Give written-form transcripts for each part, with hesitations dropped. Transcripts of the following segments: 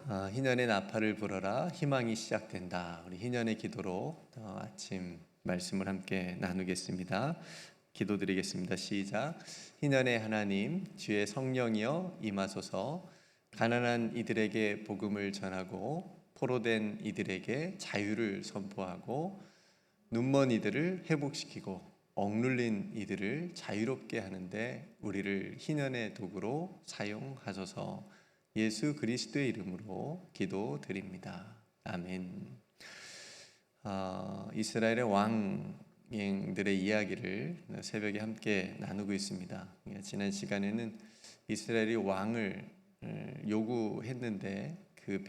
희년의 나팔을 불어라 희망이 시작된다. 우리 희년의 기도로 아침 말씀을 함께 나누겠습니다. 기도드리겠습니다. 시작. 희년의 하나님, 주의 성령이여 임하소서. 가난한 이들에게 복음을 전하고 포로된 이들에게 자유를 선포하고 눈먼 이들을 회복시키고 억눌린 이들을 자유롭게 하는데 우리를 희년의 도구로 사용하소서. 예수 그리스도의 이름으로 기도드립니다. 아멘. 이스라엘의 왕들의 이야기를 새벽에 함께 나누고 있습니다. 지난 시간에는 이스라엘이 왕을 요구했는데 그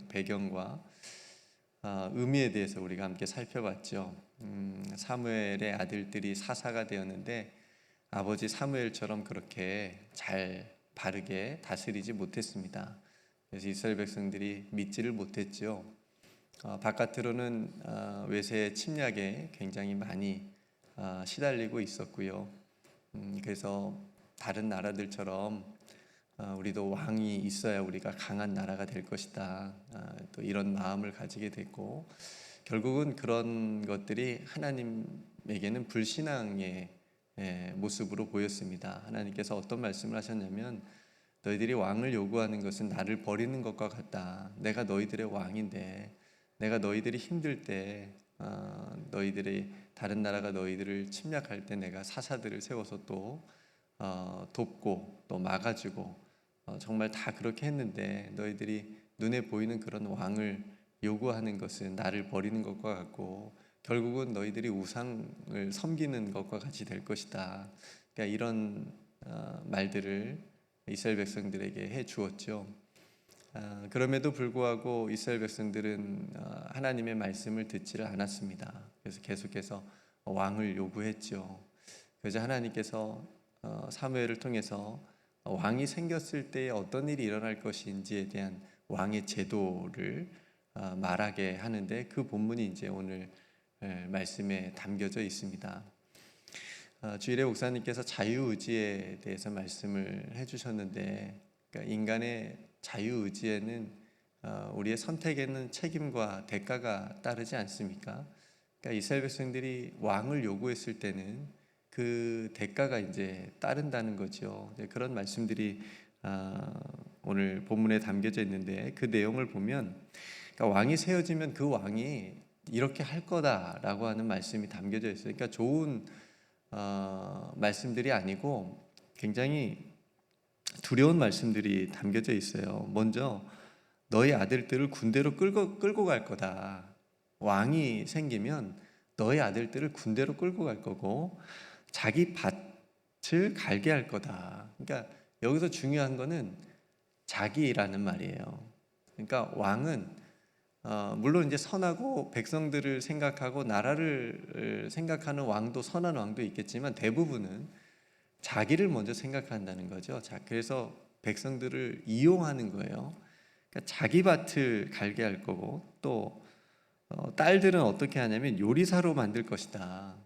배경과 의미에 대해서 우리가 함께 살펴봤죠. 사무엘의 아들들이 사사가 되었는데 아버지 사무엘처럼 그렇게 바르게 다스리지 못했습니다. 그래서 이스라엘 백성들이 믿지를 못했죠. 바깥으로는 외세의 침략에 굉장히 많이 시달리고 있었고요. 그래서 다른 나라들처럼 우리도 왕이 있어야 우리가 강한 나라가 될 것이다, 또 이런 마음을 가지게 됐고, 결국은 그런 것들이 하나님에게는 불신앙의 모습으로 보였습니다. 하나님께서 어떤 말씀을 하셨냐면, 너희들이 왕을 요구하는 것은 나를 버리는 것과 같다. 내가 너희들의 왕인데, 내가 너희들이 힘들 때, 너희들이 다른 나라가 너희들을 침략할 때 내가 사사들을 세워서 또 돕고 또 막아주고 정말 다 그렇게 했는데, 너희들이 눈에 보이는 그런 왕을 요구하는 것은 나를 버리는 것과 같고 결국은 너희들이 우상을 섬기는 것과 같이 될 것이다. 그러니까 이런 말들을 이스라엘 백성들에게 해 주었죠. 그럼에도 불구하고 이스라엘 백성들은 하나님의 말씀을 듣지를 않았습니다. 그래서 계속해서 왕을 요구했죠. 그래서 하나님께서 사무엘을 통해서 왕이 생겼을 때 어떤 일이 일어날 것인지에 대한 왕의 제도를 말하게 하는데, 그 본문이 이제 오늘 말씀에 담겨져 있습니다. 주일에 목사님께서 자유의지에 대해서 말씀을 해주셨는데, 그러니까 인간의 자유의지에는 우리의 선택에는 책임과 대가가 따르지 않습니까? 그러니까 이스라엘 백성들이 왕을 요구했을 때는 그 대가가 이제 따른다는 거죠. 그런 말씀들이 오늘 본문에 담겨져 있는데, 그 내용을 보면 그러니까 왕이 세워지면 그 왕이 이렇게 할 거다라고 하는 말씀이 담겨져 있어요. 그러니까 좋은 말씀들이 아니고 굉장히 두려운 말씀들이 담겨져 있어요. 먼저 너희 아들들을 군대로 끌고 갈 거다. 왕이 생기면 너희 아들들을 군대로 끌고 갈 거고 자기 밭을 갈게 할 거다. 그러니까 여기서 중요한 거는 자기라는 말이에요. 그러니까 왕은 물론 이제 선하고 백성들을 생각하고 나라를 생각하는 왕도, 선한 왕도 있겠지만 대부분은 자기를 먼저 생각한다는 거죠. 그래서 백성들을 이용하는 거예요. 그러니까 자기 밭을 갈게 할 거고, 또 딸들은 어떻게 하냐면 요리사로 만들 것이다.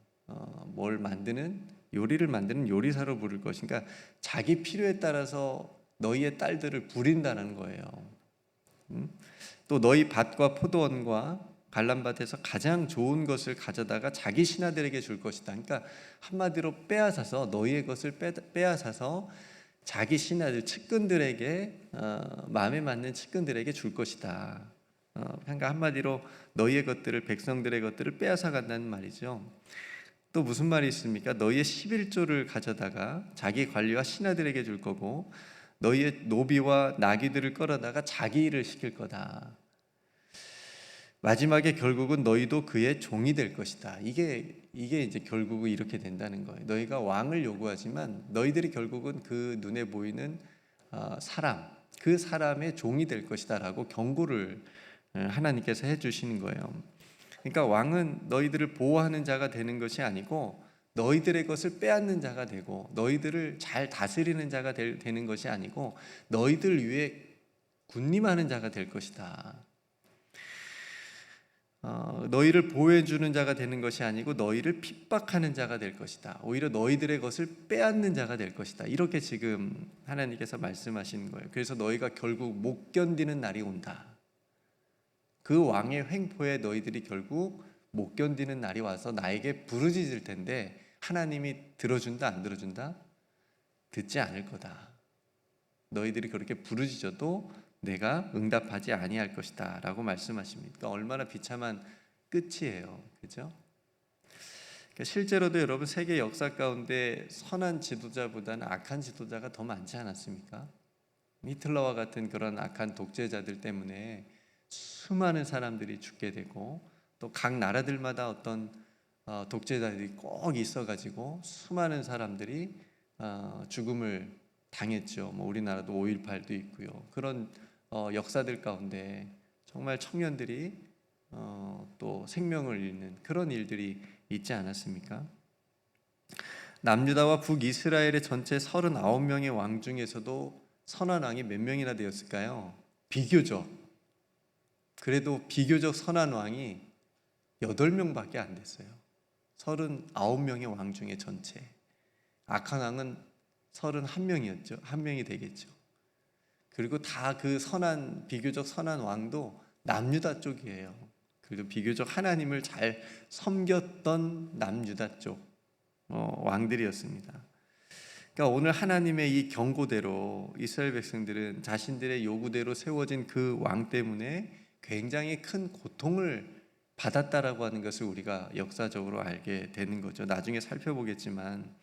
요리를 만드는 요리사로 부를 것인가. 그러니까 자기 필요에 따라서 너희의 딸들을 부린다는 거예요. 또 너희 밭과 포도원과 갈람밭에서 가장 좋은 것을 가져다가 자기 신하들에게 줄 것이다. 그러니까 한마디로 빼앗아서, 너희의 것을 빼앗아서 자기 신하들, 측근들에게, 마음에 맞는 측근들에게 줄 것이다. 그러니까 한마디로 너희의 것들을, 백성들의 것들을 빼앗아 간다는 말이죠. 또 무슨 말이 있습니까? 너희의 11조를 가져다가 자기 관리와 신하들에게 줄 거고, 너희의 노비와 나귀들을 끌어다가 자기 일을 시킬 거다. 마지막에 결국은 너희도 그의 종이 될 것이다. 이게 이제 결국은 이렇게 된다는 거예요. 너희가 왕을 요구하지만 너희들이 결국은 그 눈에 보이는 그 사람의 종이 될 것이다라고 경고를 하나님께서 해주시는 거예요. 그러니까 왕은 너희들을 보호하는 자가 되는 것이 아니고, 너희들의 것을 빼앗는 자가 되고, 너희들을 잘 다스리는 자가 되는 것이 아니고, 너희들 위에 군림하는 자가 될 것이다. 너희를 보호해주는 자가 되는 것이 아니고 너희를 핍박하는 자가 될 것이다. 오히려 너희들의 것을 빼앗는 자가 될 것이다. 이렇게 지금 하나님께서 말씀하시는 거예요. 그래서 너희가 결국 못 견디는 날이 온다. 그 왕의 횡포에 너희들이 결국 못 견디는 날이 와서 나에게 부르짖을 텐데 하나님이 들어준다 안 들어준다? 듣지 않을 거다. 너희들이 그렇게 부르짖어도 내가 응답하지 아니할 것이다 라고 말씀하십니다. 그러니까 얼마나 비참한 끝이에요. 그죠? 그러니까 실제로도 여러분 세계 역사 가운데 선한 지도자보다는 악한 지도자가 더 많지 않았습니까? 히틀러와 같은 그런 악한 독재자들 때문에 수많은 사람들이 죽게 되고 또 각 나라들마다 어떤 독재자들이 꼭 있어가지고 수많은 사람들이 죽음을 당했죠. 뭐 우리나라도 5.18도 있고요. 그런 역사들 가운데 정말 청년들이 또 생명을 잃는 그런 일들이 있지 않았습니까? 남유다와 북이스라엘의 전체 39명의 왕 중에서도 선한 왕이 몇 명이나 되었을까요? 비교적, 그래도 비교적 선한 왕이 8명밖에 안 됐어요. 39명의 왕 중에 전체. 악한 왕은 31명이었죠. 한 명이 되겠죠. 그리고 다 그 선한, 비교적 선한 왕도 남유다 쪽이에요. 그리고 비교적 하나님을 잘 섬겼던 남유다 쪽 왕들이었습니다. 그러니까 오늘 하나님의 이 경고대로 이스라엘 백성들은 자신들의 요구대로 세워진 그 왕 때문에 굉장히 큰 고통을 받았다라고 하는 것을 우리가 역사적으로 알게 되는 거죠. 나중에 살펴보겠지만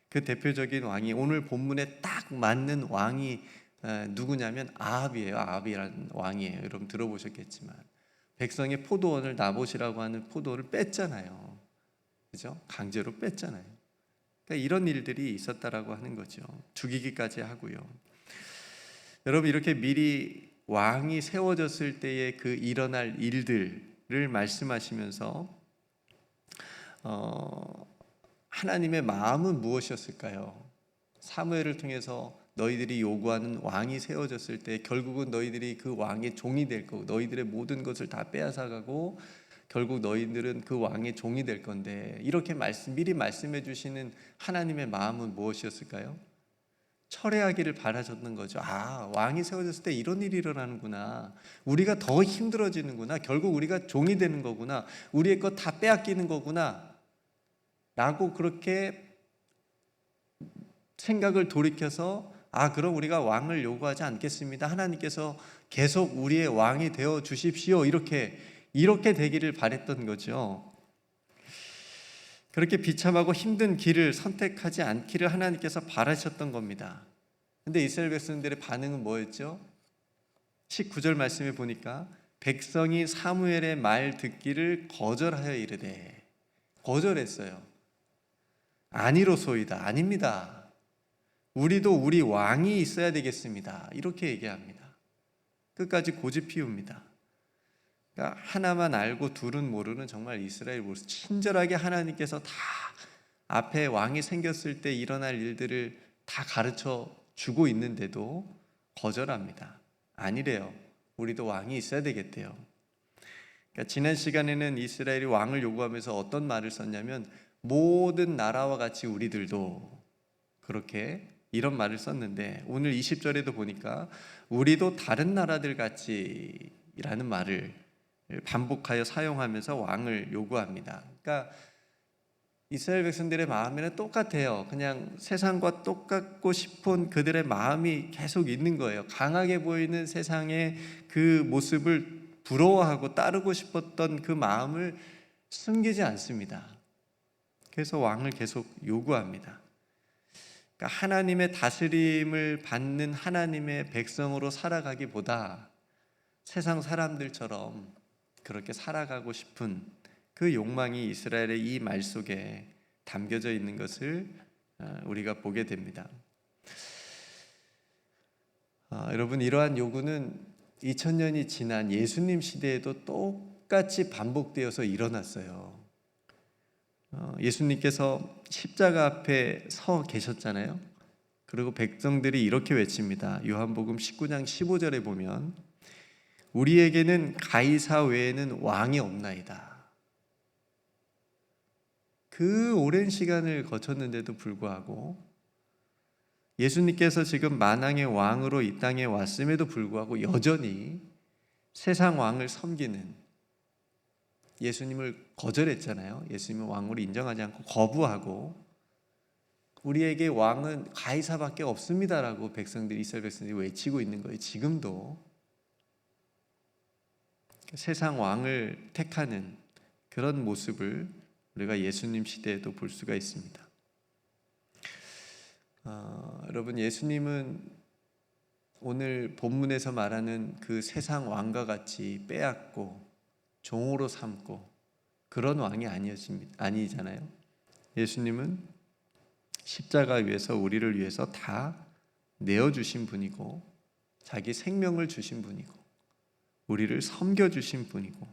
그 대표적인 왕이 오늘 본문에 딱 맞는 왕이 누구냐면 아합이에요. 아합이라는 왕이에요. 여러분 들어보셨겠지만 백성의 포도원을 나봇이라고 하는 포도를 뺐잖아요. 그죠? 강제로 뺐잖아요. 그러니까 이런 일들이 있었다라고 하는 거죠. 죽이기까지 하고요. 여러분 이렇게 미리 왕이 세워졌을 때의 그 일어날 일들을 말씀하시면서 하나님의 마음은 무엇이었을까요? 사무엘을 통해서 너희들이 요구하는 왕이 세워졌을 때 결국은 너희들이 그 왕의 종이 될 거고 너희들의 모든 것을 다 빼앗아가고 결국 너희들은 그 왕의 종이 될 건데 이렇게 미리 말씀해 주시는 하나님의 마음은 무엇이었을까요? 철회하기를 바라셨던 거죠. 아, 왕이 세워졌을 때 이런 일이 일어나는구나. 우리가 더 힘들어지는구나. 결국 우리가 종이 되는 거구나. 우리의 것 다 빼앗기는 거구나 라고 그렇게 생각을 돌이켜서 그럼 우리가 왕을 요구하지 않겠습니다. 하나님께서 계속 우리의 왕이 되어 주십시오. 이렇게 되기를 바랬던 거죠. 그렇게 비참하고 힘든 길을 선택하지 않기를 하나님께서 바라셨던 겁니다. 근데 이스라엘 백성들의 반응은 뭐였죠? 19절 말씀에 보니까 백성이 사무엘의 말 듣기를 거절하여 이르되, 거절했어요. 아니로소이다. 아닙니다. 우리도 우리 왕이 있어야 되겠습니다. 이렇게 얘기합니다. 끝까지 고집 피웁니다. 그러니까 하나만 알고 둘은 모르는 정말 이스라엘 모습. 친절하게 하나님께서 다 앞에 왕이 생겼을 때 일어날 일들을 다 가르쳐 주고 있는데도 거절합니다. 아니래요. 우리도 왕이 있어야 되겠대요. 그러니까 지난 시간에는 이스라엘이 왕을 요구하면서 어떤 말을 썼냐면 모든 나라와 같이 우리들도 그렇게 이런 말을 썼는데 오늘 20절에도 보니까 우리도 다른 나라들 같이 라는 말을 반복하여 사용하면서 왕을 요구합니다. 그러니까 이스라엘 백성들의 마음에는 똑같아요. 그냥 세상과 똑같고 싶은 그들의 마음이 계속 있는 거예요. 강하게 보이는 세상의 그 모습을 부러워하고 따르고 싶었던 그 마음을 숨기지 않습니다. 그래서 왕을 계속 요구합니다. 그러니까 하나님의 다스림을 받는 하나님의 백성으로 살아가기보다 세상 사람들처럼 그렇게 살아가고 싶은 그 욕망이 이스라엘의 이 말 속에 담겨져 있는 것을 우리가 보게 됩니다. 여러분 이러한 요구는 2000년이 지난 예수님 시대에도 똑같이 반복되어서 일어났어요. 예수님께서 십자가 앞에 서 계셨잖아요. 그리고 백성들이 이렇게 외칩니다. 요한복음 19장 15절에 보면 우리에게는 가이사 외에는 왕이 없나이다. 그 오랜 시간을 거쳤는데도 불구하고 예수님께서 지금 만왕의 왕으로 이 땅에 왔음에도 불구하고 여전히 세상 왕을 섬기는, 예수님을 거절했잖아요. 예수님을 왕으로 인정하지 않고 거부하고 우리에게 왕은 가이사밖에 없습니다라고 이스라엘 백성들이 외치고 있는 거예요. 지금도 세상 왕을 택하는 그런 모습을 우리가 예수님 시대에도 볼 수가 있습니다. 여러분, 예수님은 오늘 본문에서 말하는 그 세상 왕과 같이 빼앗고 종으로 삼고 그런 왕이 아니잖아요. 예수님은 십자가 위에서 우리를 위해서 다 내어주신 분이고, 자기 생명을 주신 분이고, 우리를 섬겨주신 분이고,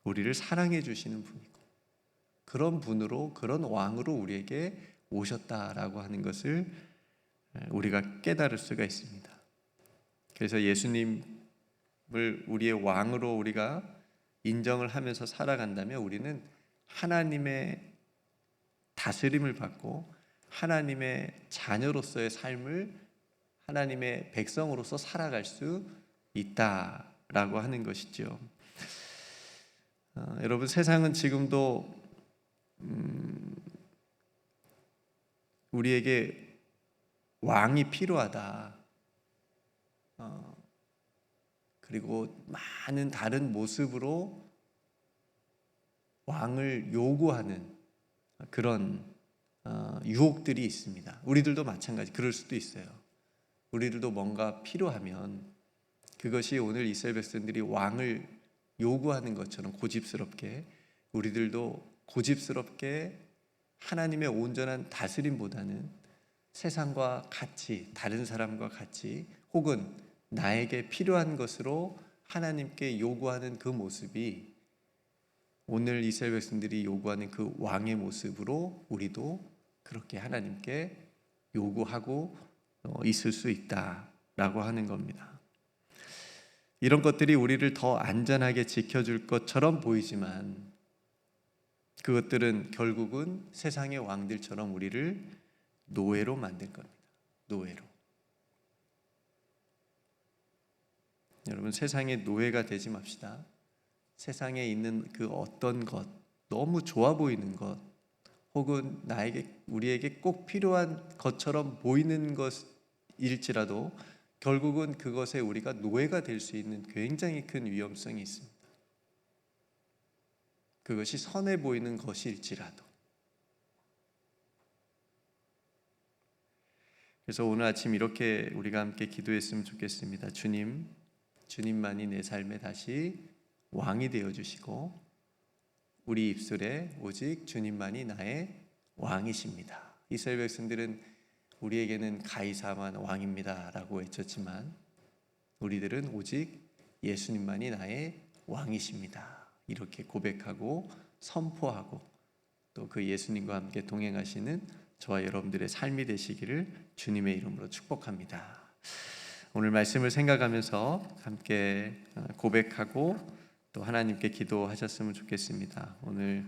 우리를 사랑해 주시는 분이고, 그런 분으로, 그런 왕으로 우리에게 오셨다라고 하는 것을 우리가 깨달을 수가 있습니다. 그래서 예수님을 우리의 왕으로 우리가 인정을 하면서 살아간다면 우리는 하나님의 다스림을 받고 하나님의 자녀로서의 삶을, 하나님의 백성으로서 살아갈 수 있다라고 하는 것이죠. 여러분, 세상은 지금도 우리에게 왕이 필요하다, 그리고 많은 다른 모습으로 왕을 요구하는 그런 유혹들이 있습니다. 우리들도 마찬가지, 그럴 수도 있어요. 우리들도 뭔가 필요하면 그것이 오늘 이스라엘 백성들이 왕을 요구하는 것처럼 고집스럽게, 우리들도 고집스럽게 하나님의 온전한 다스림보다는 세상과 같이, 다른 사람과 같이, 혹은 나에게 필요한 것으로 하나님께 요구하는 그 모습이 오늘 이스라엘 백성들이 요구하는 그 왕의 모습으로 우리도 그렇게 하나님께 요구하고 있을 수 있다라고 하는 겁니다. 이런 것들이 우리를 더 안전하게 지켜줄 것처럼 보이지만 그것들은 결국은 세상의 왕들처럼 우리를 노예로 만들 겁니다. 노예로. 여러분, 세상의 노예가 되지 맙시다. 세상에 있는 그 어떤 것, 너무 좋아 보이는 것, 혹은 우리에게 꼭 필요한 것처럼 보이는 것일지라도 결국은 그것에 우리가 노예가 될 수 있는 굉장히 큰 위험성이 있습니다. 그것이 선해 보이는 것일지라도. 그래서 오늘 아침 이렇게 우리가 함께 기도했으면 좋겠습니다. 주님만이 내 삶에 다시 왕이 되어주시고 우리 입술에 오직 주님만이 나의 왕이십니다. 이스라엘 백성들은 우리에게는 가이사만 왕입니다 라고 외쳤지만 우리들은 오직 예수님만이 나의 왕이십니다 이렇게 고백하고 선포하고 또 그 예수님과 함께 동행하시는 저와 여러분들의 삶이 되시기를 주님의 이름으로 축복합니다. 오늘 말씀을 생각하면서 함께 고백하고 또 하나님께 기도하셨으면 좋겠습니다. 오늘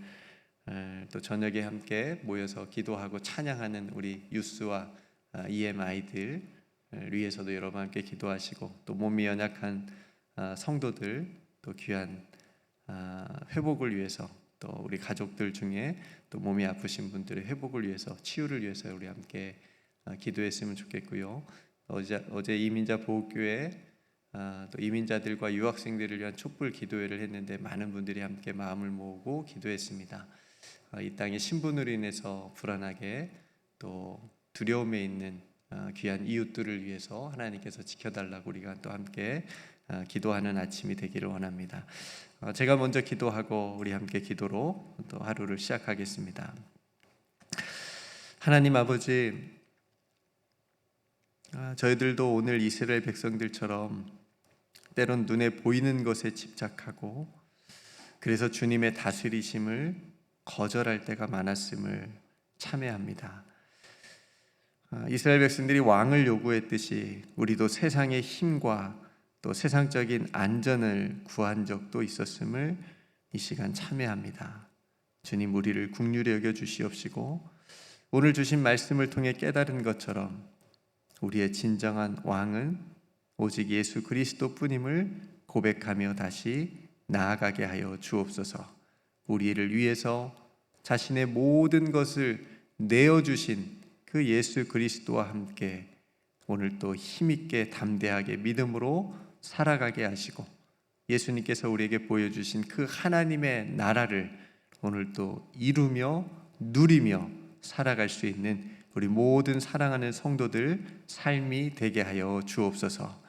또 저녁에 함께 모여서 기도하고 찬양하는 우리 유스와 EM 아이들 위해서도 여러분 함께 기도하시고 또 몸이 연약한 성도들 또 귀한 회복을 위해서 또 우리 가족들 중에 또 몸이 아프신 분들의 회복을 위해서 치유를 위해서 우리 함께 기도했으면 좋겠고요. 어제 이민자 보호교회 또 이민자들과 유학생들을 위한 촛불 기도회를 했는데 많은 분들이 함께 마음을 모으고 기도했습니다. 이 땅의 신분으로 인해서 불안하게 또 두려움에 있는 귀한 이웃들을 위해서 하나님께서 지켜달라고 우리가 또 함께 기도하는 아침이 되기를 원합니다. 제가 먼저 기도하고 우리 함께 기도로 또 하루를 시작하겠습니다. 하나님 아버지, 저희들도 오늘 이스라엘 백성들처럼 때론 눈에 보이는 것에 집착하고 그래서 주님의 다스리심을 거절할 때가 많았음을 참회합니다. 이스라엘 백성들이 왕을 요구했듯이 우리도 세상의 힘과 또 세상적인 안전을 구한 적도 있었음을 이 시간 참회합니다. 주님, 우리를 긍휼히 여겨 주시옵시고 오늘 주신 말씀을 통해 깨달은 것처럼 우리의 진정한 왕은 오직 예수 그리스도뿐임을 고백하며 다시 나아가게 하여 주옵소서. 우리를 위해서 자신의 모든 것을 내어주신 그 예수 그리스도와 함께 오늘 또 힘있게 담대하게 믿음으로 살아가게 하시고 예수님께서 우리에게 보여주신 그 하나님의 나라를 오늘 또 이루며 누리며 살아갈 수 있는 우리 모든 사랑하는 성도들 삶이 되게 하여 주옵소서.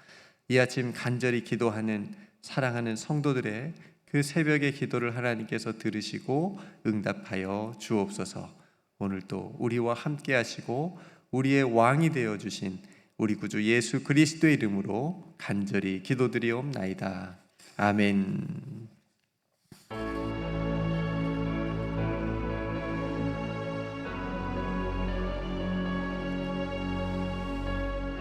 이 아침 간절히 기도하는 사랑하는 성도들의 그 새벽의 기도를 하나님께서 들으시고 응답하여 주옵소서. 오늘 또 우리와 함께 하시고 우리의 왕이 되어 주신 우리 구주 예수 그리스도의 이름으로 간절히 기도드리옵나이다. 아멘.